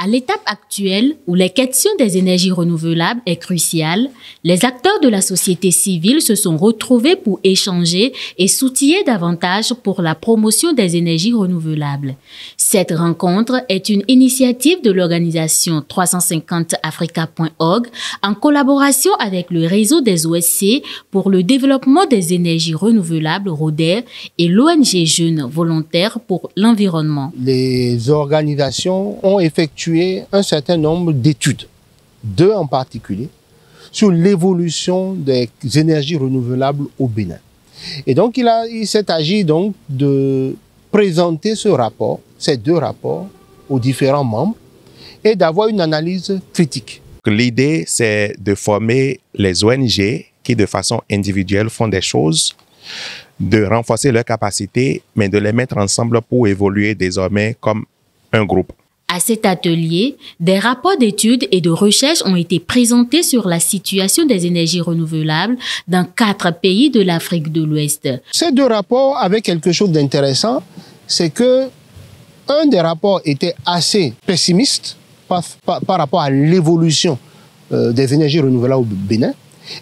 À l'étape actuelle, où les questions des énergies renouvelables est cruciale, les acteurs de la société civile se sont retrouvés pour échanger et s'outiller davantage pour la promotion des énergies renouvelables. Cette rencontre est une initiative de l'organisation 350africa.org en collaboration avec le réseau des OSC pour le développement des énergies renouvelables RODER et l'ONG Jeunes Volontaires pour l'environnement. Les organisations ont effectué un certain nombre d'études, 2 en particulier, sur l'évolution des énergies renouvelables au Bénin. Et donc, il s'est agi donc de présenter ce rapport, ces 2 rapports, aux différents membres et d'avoir une analyse critique. L'idée, c'est de former les ONG qui, de façon individuelle, font des choses, de renforcer leurs capacités, mais de les mettre ensemble pour évoluer désormais comme un groupe. À cet atelier, des rapports d'études et de recherche ont été présentés sur la situation des énergies renouvelables dans 4 pays de l'Afrique de l'Ouest. Ces 2 rapports avaient quelque chose d'intéressant, c'est que un des rapports était assez pessimiste par rapport à l'évolution des énergies renouvelables au Bénin,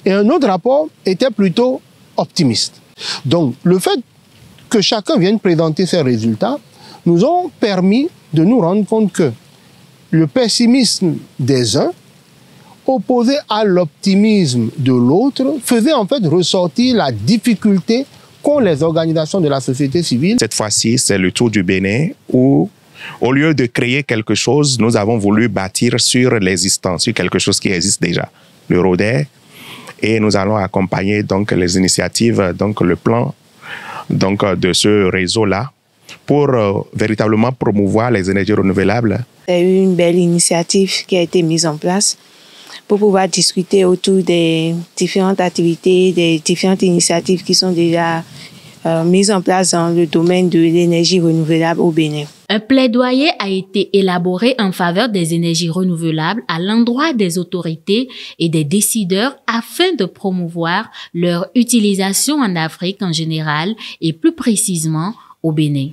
et un autre rapport était plutôt optimiste. Donc, le fait que chacun vienne présenter ses résultats nous ont permis de nous rendre compte que le pessimisme des uns, opposé à l'optimisme de l'autre, faisait en fait ressortir la difficulté qu'ont les organisations de la société civile. Cette fois-ci, c'est le tour du Bénin où, au lieu de créer quelque chose, nous avons voulu bâtir sur l'existant, sur quelque chose qui existe déjà, le RODER, et nous allons accompagner donc les initiatives, donc le plan donc, de ce réseau-là, pour véritablement promouvoir les énergies renouvelables. C'est une belle initiative qui a été mise en place pour pouvoir discuter autour des différentes activités, des différentes initiatives qui sont déjà mises en place dans le domaine de l'énergie renouvelable au Bénin. Un plaidoyer a été élaboré en faveur des énergies renouvelables à l'endroit des autorités et des décideurs afin de promouvoir leur utilisation en Afrique en général et plus précisément au Bénin.